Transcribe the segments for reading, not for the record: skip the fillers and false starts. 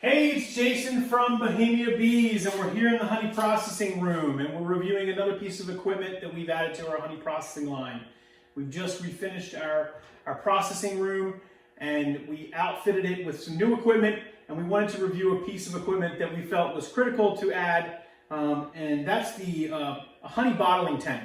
Hey, it's Jason from Bohemia Bees, and we're here in the honey processing room, and we're reviewing another piece of equipment that we've added to our honey processing line. We've just refinished our processing room, and we outfitted it with some new equipment, and we wanted to review a piece of equipment that we felt was critical to add, and that's the honey bottling tank.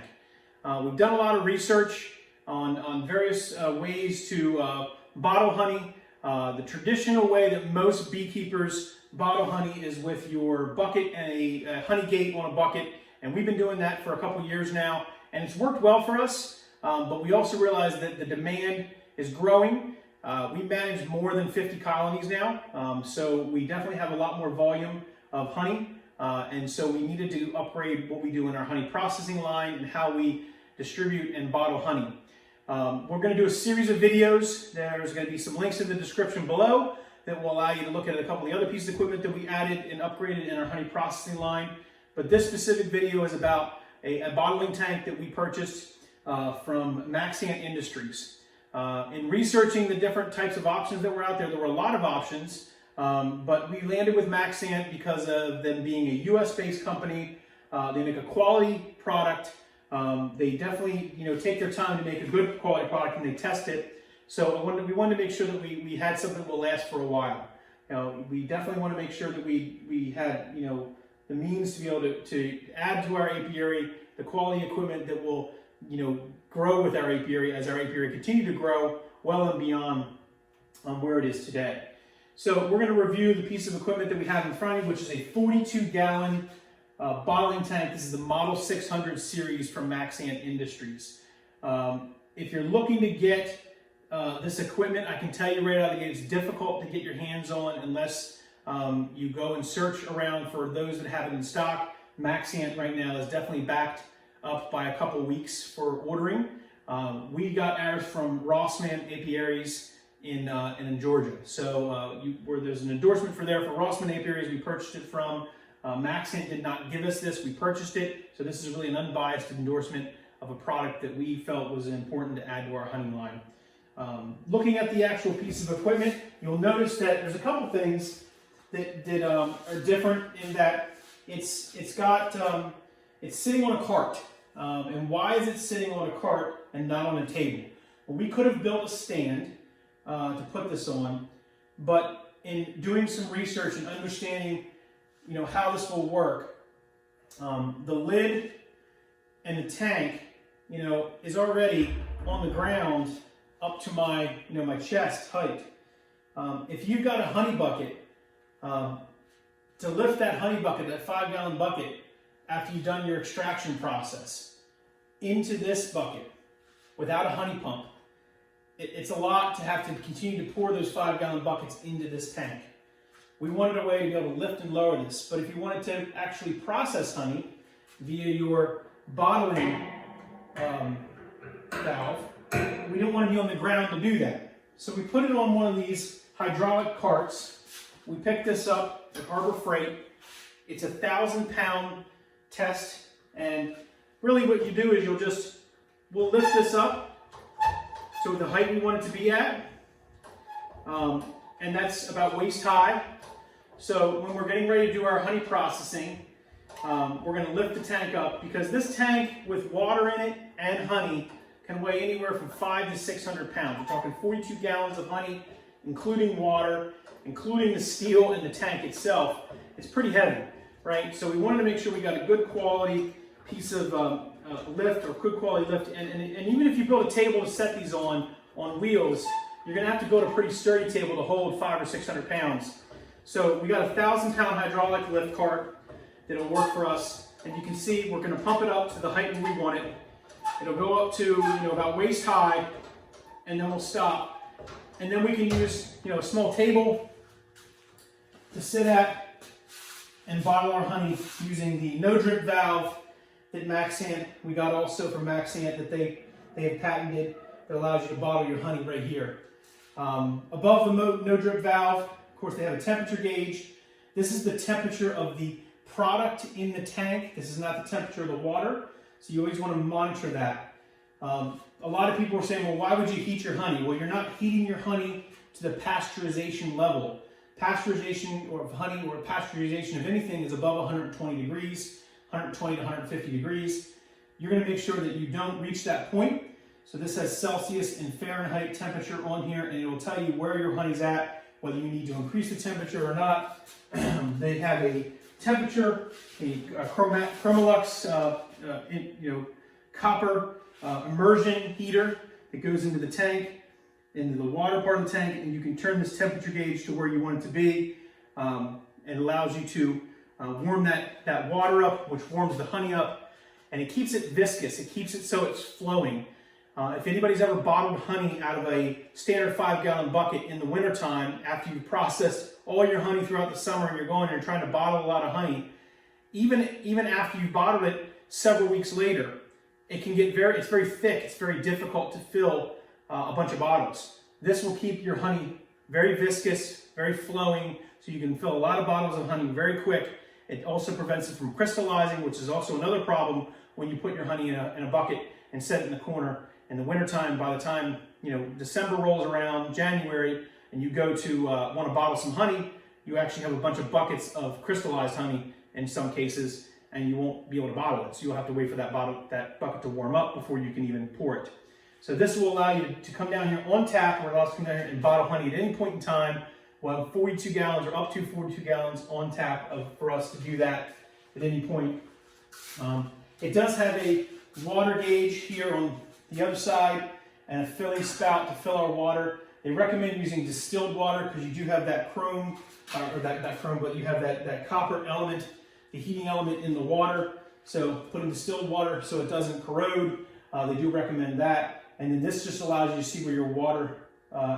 We've done a lot of research on various ways to bottle honey. The traditional way that most beekeepers bottle honey is with your bucket and a honey gate on a bucket, and we've been doing that for a couple years now, and it's worked well for us, but we also realize that the demand is growing. We manage more than 50 colonies now, so we definitely have a lot more volume of honey, and so we needed to upgrade what we do in our honey processing line and how we distribute and bottle honey. We're going to do a series of videos. There's going to be some links in the description below that will allow you to look at a couple of the other pieces of equipment that we added and upgraded in our honey processing line. But this specific video is about a bottling tank that we purchased from Maxant Industries. In researching the different types of options that were out there were a lot of options, but we landed with Maxant because of them being a US-based company. They make a quality product. They definitely, take their time to make a good quality product, and they test it. So we wanted to make sure that we had something that will last for a while. We definitely want to make sure that we had, the means to be able to add to our apiary the quality equipment that will, grow with our apiary as our apiary continue to grow well and beyond where it is today. So we're going to review the piece of equipment that we have in front of you, which is a 42-gallon bottling tank. This is the Model 600 series from Maxant Industries. If you're looking to get this equipment, I can tell you right out of the gate, it's difficult to get your hands on unless you go and search around for those that have it in stock. Maxant right now is definitely backed up by a couple weeks for ordering. We got ours from Rossman Apiaries in Georgia. So where there's an endorsement for Rossman Apiaries, we purchased it from. Maxant did not give us this, we purchased it, so this is really an unbiased endorsement of a product that we felt was important to add to our honey line. Looking at the actual piece of equipment, you'll notice that there's a couple things that are different in that it's sitting on a cart. And why is it sitting on a cart and not on a table? Well, we could have built a stand to put this on, but in doing some research and understanding how this will work. The lid and the tank, is already on the ground up to my, my chest height. If you've got a honey bucket, to lift that honey bucket, that 5-gallon bucket, after you've done your extraction process, into this bucket without a honey pump, it's a lot to have to continue to pour those 5-gallon buckets into this tank. We wanted a way to be able to lift and lower this, but if you wanted to actually process honey via your bottling valve, we didn't want to be on the ground to do that. So we put it on one of these hydraulic carts. We picked this up at Harbor Freight. It's a 1,000-pound test, and really what you do is we'll lift this up to the height we want it to be at, and that's about waist high. So when we're getting ready to do our honey processing, we're going to lift the tank up, because this tank with water in it and honey can weigh anywhere from 500 to 600 pounds. We're talking 42 gallons of honey, including water, including the steel and the tank itself. It's pretty heavy, right? So we wanted to make sure we got a good quality piece of lift, or good quality lift. And even if you build a table to set these on wheels, you're going to have to build a pretty sturdy table to hold 500 or 600 pounds. So we got a 1,000-pound hydraulic lift cart that'll work for us. And you can see we're going to pump it up to the height we want it. It'll go up to about waist high, and then we'll stop. And then we can use a small table to sit at and bottle our honey using the no drip valve that Maxant, we got also from Maxant, that they have patented, that allows you to bottle your honey right here. Above the no drip valve, of course, they have a temperature gauge. This is the temperature of the product in the tank. This is not the temperature of the water, so you always want to monitor that. A lot of people are saying, well, why would you heat your honey? Well, you're not heating your honey to the pasteurization level. pasteurization or of honey or pasteurization of anything is above 120 degrees, 120 to 150 degrees. You're going to make sure that you don't reach that point. So this has Celsius and Fahrenheit temperature on here, and it will tell you where your honey's at, whether you need to increase the temperature or not. They have a temperature, a Chromolux, copper immersion heater that goes into the tank, into the water part of the tank, and you can turn this temperature gauge to where you want it to be. It allows you to warm that water up, which warms the honey up, and it keeps it viscous. It keeps it so it's flowing. If anybody's ever bottled honey out of a standard 5-gallon bucket in the wintertime, after you've processed all your honey throughout the summer and you're going and you're trying to bottle a lot of honey, even after you've bottled it several weeks later, it can get it's very thick. It's very difficult to fill a bunch of bottles. This will keep your honey very viscous, very flowing, so you can fill a lot of bottles of honey very quick. It also prevents it from crystallizing, which is also another problem when you put your honey in a bucket and set it in the corner. In the wintertime, by the time December rolls around, January, and you go to want to bottle some honey, you actually have a bunch of buckets of crystallized honey in some cases, and you won't be able to bottle it. So you'll have to wait for that bucket to warm up before you can even pour it. So this will allow you to come down here on tap, or allow us to come down here and bottle honey at any point in time. We'll have 42 gallons or up to 42 gallons on tap for us to do that at any point. It does have a water gauge here on the other side and a filling spout to fill our water. They recommend using distilled water because you do have that chrome, but you have that copper element, the heating element in the water. So putting distilled water so it doesn't corrode, they do recommend that. And then this just allows you to see where your water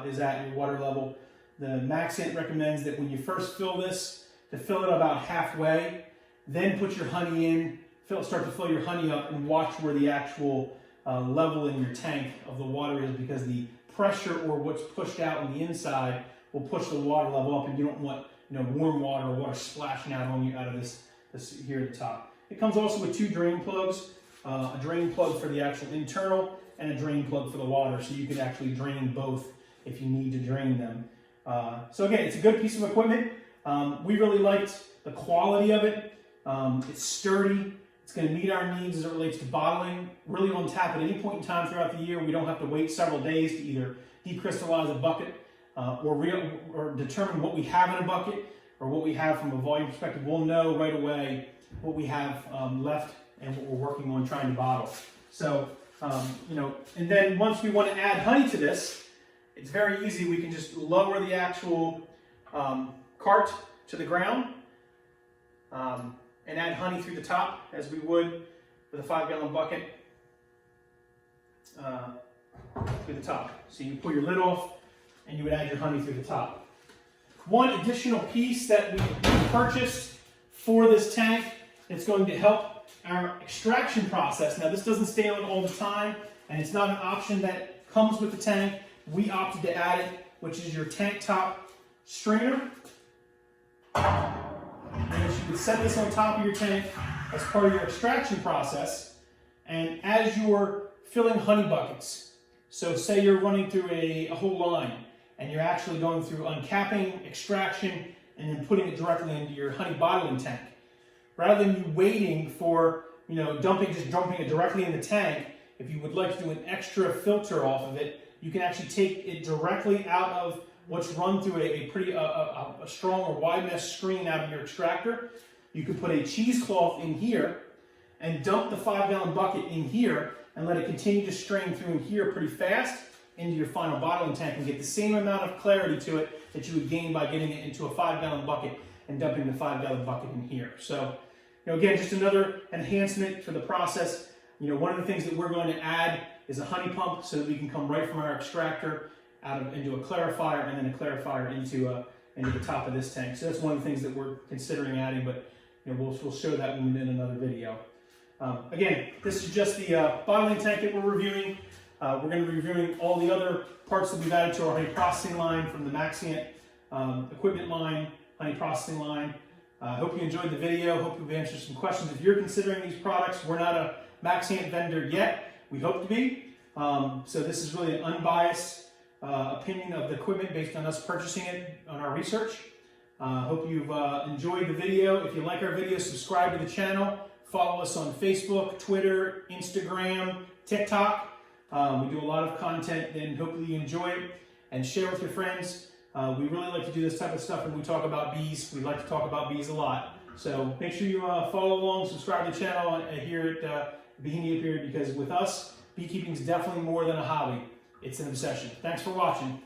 is at, your water level. The Maxant recommends that when you first fill this, to fill it about halfway, then put your honey in, start to fill your honey up, and watch where the actual level in your tank of the water is, because the pressure or what's pushed out on the inside will push the water level up, and you don't want warm water or water splashing out on you out of this here at the top. It comes also with 2 drain plugs, a drain plug for the actual internal and a drain plug for the water, so you can actually drain both if you need to drain them. So again, it's a good piece of equipment. We really liked the quality of it. It's sturdy. It's going to meet our needs as it relates to bottling, really on tap at any point in time throughout the year. We don't have to wait several days to either decrystallize a bucket or determine what we have in a bucket or what we have from a volume perspective. We'll know right away what we have left and what we're working on trying to bottle. So, and then once we want to add honey to this, it's very easy. We can just lower the actual cart to the ground and add honey through the top as we would with a 5-gallon bucket through the top. So you pull your lid off and you would add your honey through the top. One additional piece that we purchased for this tank that's going to help our extraction process. Now this doesn't stay on all the time, and it's not an option that comes with the tank. We opted to add it, which is your tank top strainer. And you would set this on top of your tank as part of your extraction process. And as you're filling honey buckets, so say you're running through a whole line and you're actually going through uncapping, extraction, and then putting it directly into your honey bottling tank. Rather than you waiting for, dumping it directly in the tank, if you would like to do an extra filter off of it, you can actually take it directly out of what's run through a pretty strong or wide mesh screen out of your extractor. You could put a cheesecloth in here and dump the 5-gallon bucket in here and let it continue to strain through in here pretty fast into your final bottling tank and get the same amount of clarity to it that you would gain by getting it into a 5-gallon bucket and dumping the 5-gallon bucket in here. So, again, just another enhancement for the process. One of the things that we're going to add is a honey pump so that we can come right from our extractor into a clarifier and then a clarifier into the top of this tank. So that's one of the things that we're considering adding, but we'll show that in another video. Again, this is just the bottling tank that we're reviewing. We're going to be reviewing all the other parts that we've added to our honey processing line from the Maxant equipment line, honey processing line. I hope you enjoyed the video. Hope you've answered some questions. If you're considering these products, we're not a Maxant vendor yet. We hope to be. So this is really an unbiased opinion of the equipment based on us purchasing it on our research. Hope you've enjoyed the video. If you like our videos, subscribe to the channel. Follow us on Facebook, Twitter, Instagram, TikTok. We do a lot of content, and hopefully you enjoy it. And share with your friends. We really like to do this type of stuff when we talk about bees. We like to talk about bees a lot. So make sure you follow along, subscribe to the channel here at Bohemia Period, because with us, beekeeping is definitely more than a hobby. It's an obsession. Thanks for watching.